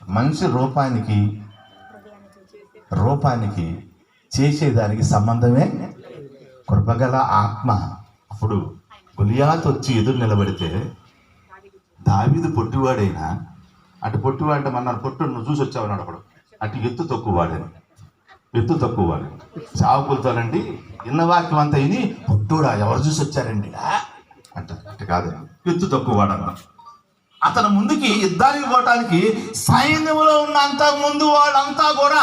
మనిషి రూపానికి చేసేదానికి సంబంధమే కృపగల ఆత్మ. అప్పుడు గొలియాతు వచ్చి ఎదురు నిలబడితే దావీదు పొట్టివాడైనా, అటు పొట్టివాడంటే మన పొట్టు నువ్వు చూసి వచ్చావన్నాడు. అప్పుడు అటు ఎత్తు తక్కువవాడు చావుకులతోనండి ఇన్న వాక్యం అంతా ఇని పొట్టుడా ఎవరు చూసి వచ్చారండి అంటే కాదండి, ఎత్తు తక్కువవాడు అన్న. అతను ముందుకి యుద్ధానికి పోవటానికి సైన్యంలో ఉన్నంత ముందు వాళ్ళంతా కూడా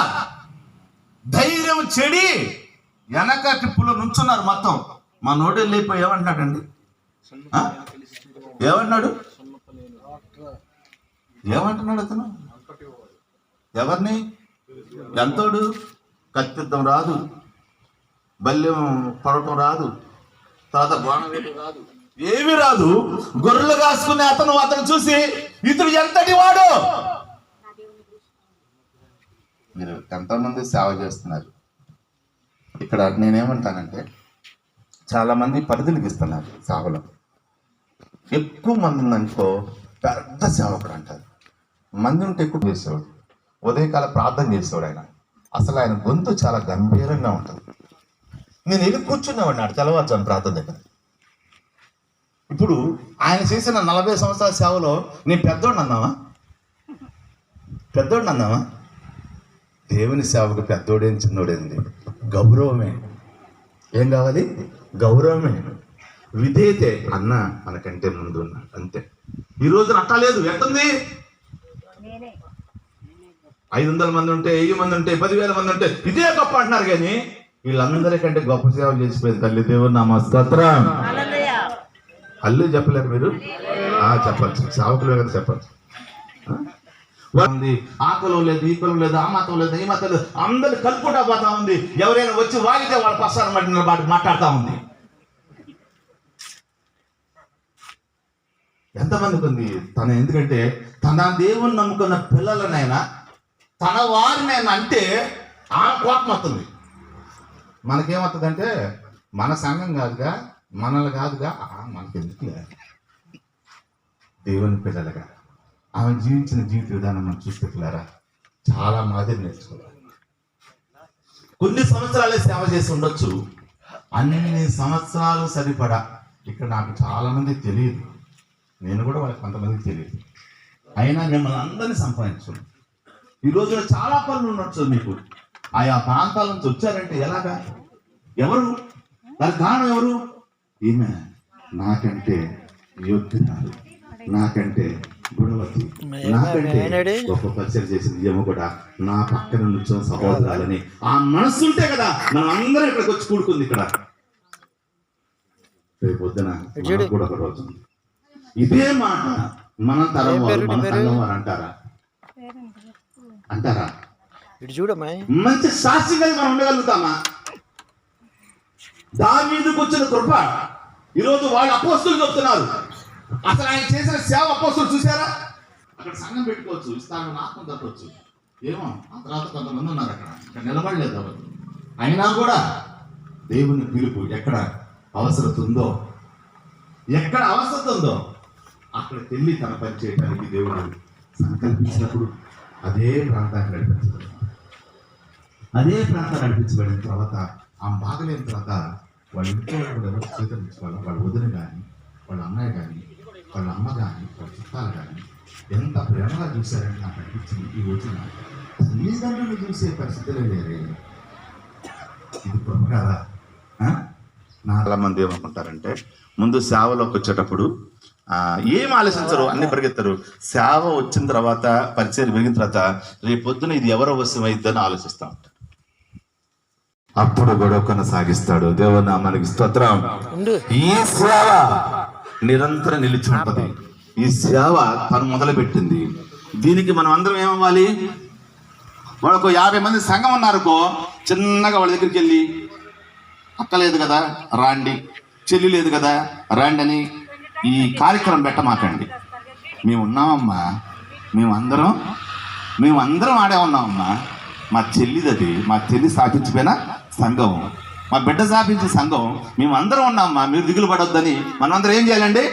ధైర్యం చెడి వెనక టిప్పులో నుంచున్నారు. మొత్తం మా నోటి లేకపోయి ఏమంటున్నాడండి, ఏమంటున్నాడు అతను? ఎవరిని? ఎంతోడు? కత్తిద్దం రాదు, బల్యం పడటం రాదు, తర్వాత బాణం వేయటం రాదు, ఏమి రాదు. గొర్రెలు కాసుకునే అతను చూసి ఇతడు ఎంతటి వాడు. మీరు ఎంతోమంది సేవ చేస్తున్నారు ఇక్కడ. నేనేమంటానంటే చాలా మంది పరిధులకు ఇస్తున్నారు సేవలో. ఎక్కువ మంది ఉందనుకో పెద్ద సేవకుడు అంటారు. మంది ఉంటే ఎక్కువ చేసేవాడు, ఉదయకాల ప్రార్థన చేసేవాడు. అసలు ఆయన గొంతు చాలా గంభీరంగా ఉంటుంది. నేను వెళ్ళి కూర్చున్నావాడిని ఆడు తెల్లవారుజాము ప్రార్థన దగ్గర. ఇప్పుడు ఆయన చేసిన 40 సంవత్సరాల సేవలో నేను పెద్దోడిని అన్నావా? దేవుని సేవకు పెద్దోడేం చిన్నోడేంది? గౌరవమే. ఏం కావాలి? గౌరవమే. విధేయతే. అన్న మనకంటే ముందు ఉన్నా అంతే. ఈ రోజున అట్టా లేదు. ఎట్టుంది? 500 మంది ఉంటే, 1000 మంది ఉంటే, 10,000 మంది ఉంటే ఇదే గొప్ప అంటున్నారు. కానీ వీళ్ళందరికంటే గొప్ప సేవ చేసిపోయింది తల్లి దేవుడు నామ స్తోత్రం. అల్లు చెప్పలేరు మీరు? చెప్పచ్చు, సేవకులు కదా చెప్పచ్చు. ఆ కులం లేదు, ఈ కులం లేదు, ఆ మతం లేదు, ఈ మతం లేదు, అందరు కలుపుకుంటా పోతా ఉంది. ఎవరైనా వచ్చి వాగితే వాళ్ళ పసారం మాట్లాడుతూ ఉంది. ఎంతమందికి ఉంది తన? ఎందుకంటే తన దేవుని నమ్ముకున్న పిల్లలనైనా తన వారినైనా అంటే ఆ కోపం వస్తుంది. మనకేమవుతుందంటే మన సంఘం కాదుగా, మనల్ని కాదుగా, మనకెందుకు దేవుని పిల్లలుగా ఆమె జీవించిన జీవిత విధానం మనం చూసుకుంటున్నారా? చాలా మాదిరి నేర్చుకోవాలి. కొన్ని సంవత్సరాలే సేవ చేసి ఉండొచ్చు, అన్ని సంవత్సరాలు సరిపడా. ఇక్కడ నాకు చాలా మంది తెలియదు, నేను కూడా వాళ్ళకి కొంతమందికి తెలియదు. అయినా మిమ్మల్ని అందరినీ సంపాదించాను. ఈ రోజున చాలా పనులు ఉండొచ్చు మీకు. ఆయా ప్రాంతాల నుంచి వచ్చారంటే ఎలాగా? ఎవరు? దానికి కారణం ఎవరు? ఈమె నాకంటే యోగ్యురాలు, నాకంటే గుణవతి, నాకంటే గొప్ప పరిచయం చేసింది. ఏమో కూడా నా పక్కన నుంచో సహోదరాలని ఆ మనస్సు ఉంటే కదా మనం అందరం ఇక్కడికి వచ్చి కూడుకుంది. ఇక్కడ రేపు పొద్దున కూడా ఒక రోజు ఇదే మాట మన తరం వారు, మన సంఘం వారు అంటారా? మంచి సాక్షిగా మనం ఉండగలుగుతామా? దావీదుకు వచ్చిన కృప ఈరోజు వాళ్ళు అపోస్తులు చెప్తున్నారు. అసలు ఆయన చేసిన సేవ అపోస్తులు చూసారా? అక్కడ సంఘం పెట్టుకోవచ్చు, ఇస్తాను ఆత్మ తప్పవచ్చు, ఏమో ఆ తర్వాత కొంతమంది ఉన్నారు అక్కడ నిలబడలేదు ఎవరు. అయినా కూడా దేవుని పిలుపు ఎక్కడ అవసరం ఉందో, ఎక్కడ అవసరం ఉందో అక్కడికి వెళ్ళి తన పని చేయడానికి దేవుడు సంకల్పించినప్పుడు అదే ప్రాంతాన్ని నడిపించబడిన తర్వాత ఆ బాగలేని తర్వాత వాళ్ళ ఇంట్లో ఎవరు స్వీకరించుకోవాలి. వాళ్ళ వదిన కానీ, వాళ్ళ అన్నయ్య కానీ, వాళ్ళ అమ్మ కానీ, వాళ్ళ చుట్టాలు కానీ ఎంత ప్రేమగా చూశారని నాకు అనిపించింది. ఈ రోజున తల్లిదండ్రులు చూసే పరిస్థితులే లేరే. ఇది కృప కదా? చాలా మంది ఏమనుకుంటారంటే ముందు సేవలోకి వచ్చేటప్పుడు ఏం ఆలోచించరు, అన్ని పరిగెత్తారు. సేవ వచ్చిన తర్వాత, పరిచయం పెరిగిన తర్వాత రేపు పొద్దున ఇది ఎవరో వశం అయిద్దని ఆలోచిస్తూ ఉంటారు. అప్పుడు గొడవ కొనసాగిస్తాడు. దేవుని నామానికి స్తోత్రం. ఈ సేవ నిరంతరం నిలిచి ఉంటది. ఈ సేవ తను మొదలుపెట్టింది. దీనికి మనం అందరం ఏమవ్వాలి? వాళ్ళకు 50 మంది సంఘం ఉన్నారుకో, చిన్నగా వాళ్ళ దగ్గరికి వెళ్ళి అక్క లేదు కదా రాండి, చెల్లి లేదు కదా రాండి అని ఈ కార్యక్రమం పెట్టమాకండి. మేము ఉన్నామమ్మా, మేమందరం ఆడే ఉన్నామమ్మా. మా చెల్లిదది, మా చెల్లి స్థాపించిపోయిన సంఘం, మా బిడ్డ స్థాపించిన సంఘం, మేమందరం ఉన్నామమ్మా, మీరు దిగులు పడొద్దని మనమందరం ఏం చేయాలండి?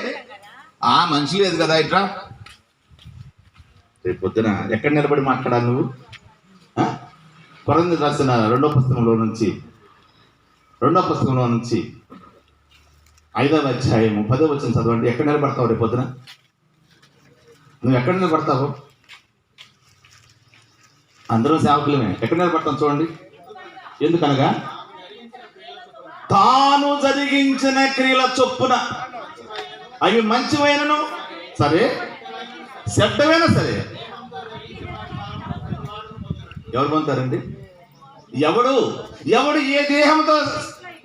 మనిషి లేదు కదా ఇట్లా రేపు పొద్దున ఎక్కడ నిలబడి మాట్లాడాలి నువ్వు? కొరంథీయులకు రాసిన రెండో పుస్తకంలో నుంచి 5వ అధ్యాయము 10వ వచనం చదవండి. ఎక్కడ నిలబడతావు రేపు పొద్దున? నువ్వు ఎక్కడ నిలబడతావు? అందరూ సేవకులమే. ఎక్కడ నిలబడతాం చూడండి. ఎందుకనగా తాను జరిగించిన క్రియల చొప్పున అవి మంచివైనను సరే, చెడ్డమైనా సరే. ఎవరు పొందుతారండి? ఎవడు ఏ దేహంతో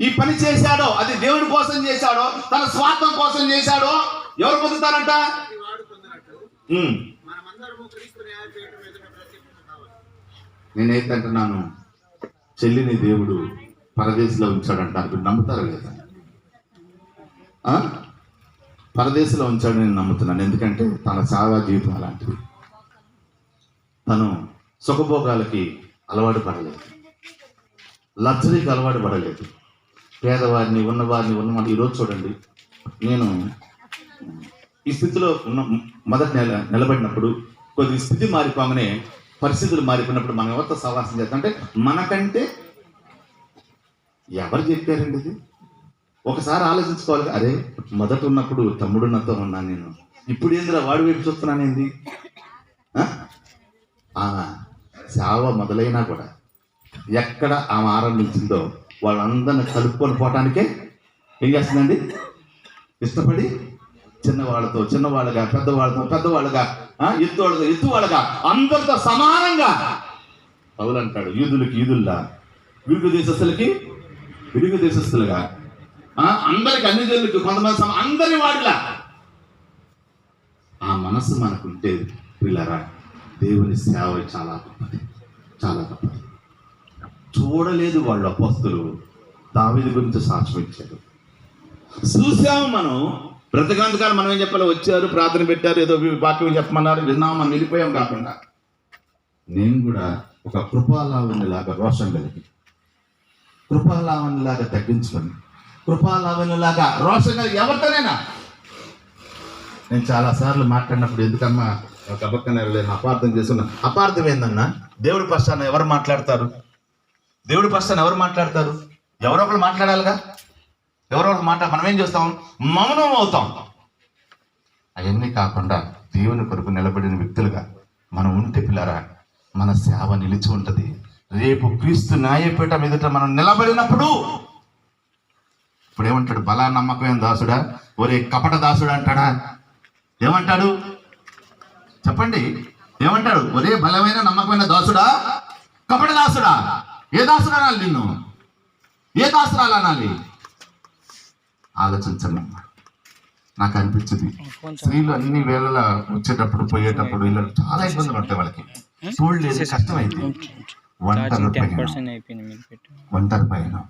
ఈ పని చేశాడో, అది దేవుడి కోసం చేశాడో, తన స్వార్థం కోసం చేశాడో, ఎవరు పొందుతారంట? నేనైతే అంటున్నాను, చెల్లిని దేవుడు పరదేశంలో ఉంచాడంటారు. మీరు నమ్ముతారా లేదా? పరదేశంలో ఉంచాడని నేను నమ్ముతున్నాను. ఎందుకంటే తన సేవా జీవితం అలాంటిది. తను సుఖభోగాలకి అలవాటు పడలేదు, లగ్జరీకి అలవాటు పడలేదు. పేదవారిని ఉన్నవారిని ఈరోజు చూడండి, నేను ఈ స్థితిలో మొదటి నిలబడినప్పుడు కొద్దిగా స్థితి మారిపోగానే పరిస్థితులు మారిపోయినప్పుడు మనం ఎవరితో సహవాసం చేస్తాం అంటే, మనకంటే ఎవరు చెప్పారండి ఇది? ఒకసారి ఆలోచించుకోవాలి. అరే, మొదట ఉన్నప్పుడు తమ్ముడున్నతో ఉన్నాను నేను, ఇప్పుడు ఏందిరా వాడి వైపు చూస్తున్నాను ఏంది? సేవ మొదలైనా కూడా ఎక్కడ ఆమె ఆరంభించిందో వాళ్ళందరిని కలుపుకొని పోవటానికే ఏం చేస్తుందండి? ఇష్టపడి చిన్నవాళ్ళుగా, పెద్దవాళ్ళుగా, ఎత్తువాళ్ళుగా అందరితో సమానంగా. పౌలు అంటాడు, యూదులకి యూదుల్లా, విరుగు దేశస్తులుగా, అందరికి అన్ని జనులకి కొంతమంది అందరి వాడిలా. ఆ మనసు మనకుంటే పిల్లరా, దేవుని సేవ చాలా గొప్పది. చూడలేదు వాళ్ళు అపోస్తలు దావీదు గురించి సాక్ష్యం ఇచ్చారు. చూసాము మనం బ్రతకాంతకాలం. మనం ఏం చెప్పాలి? వచ్చారు, ప్రార్థన పెట్టారు, ఏదో వాక్యం చెప్పమన్నారు, విన్నాము, మనం వెళ్ళిపోయాం. కాకుండా నేను కూడా ఒక కృపాలావణ్యలాగా రోషం కలిగి, కృపాలావణ్యలాగా తగ్గించుకొని, కృపాలావణ్యలాగా రోషం కలిగి ఎవరితోనైనా. నేను చాలాసార్లు మాట్లాడినప్పుడు, ఎందుకమ్మా ఒక అబక్కన అపార్థం చేసుకున్నా. అపార్థం ఏందన్నా? దేవుడి పక్షాన ఎవరు మాట్లాడతారు? ఎవరో ఒకరు మాట్లాడాలిగా. మనం ఏం చేస్తాం? మౌనం అవుతాం. అవన్నీ కాకుండా దేవుని కొరకు నిలబడిన వ్యక్తులుగా మనం ఉంటే పిల్లరా, మన సేవ నిలిచి ఉంటుంది. రేపు క్రీస్తు న్యాయపీఠం ఎదుట మనం నిలబడినప్పుడు ఇప్పుడు ఏమంటాడు? బలా నమ్మకమైన దాసుడా, ఒరే కపట దాసుడా అంటాడా? ఏమంటాడు చెప్పండి? ఏమంటాడు? ఒరే బలమైన నమ్మకమైన దాసుడా, కపట దాసుడా. ఏ దాసుడు అనాలి నిన్ను? ఏ దాసురాలు అనాలి? ఆలోచించండి. నాకు అనిపించింది, స్త్రీలు అన్ని వేళలా వచ్చేటప్పుడు పోయేటప్పుడు వీళ్ళకి చాలా ఇబ్బందులు ఉంటాయి. వాళ్ళకి చూడలేదు, కష్టమైంది. ఒంటరి పైన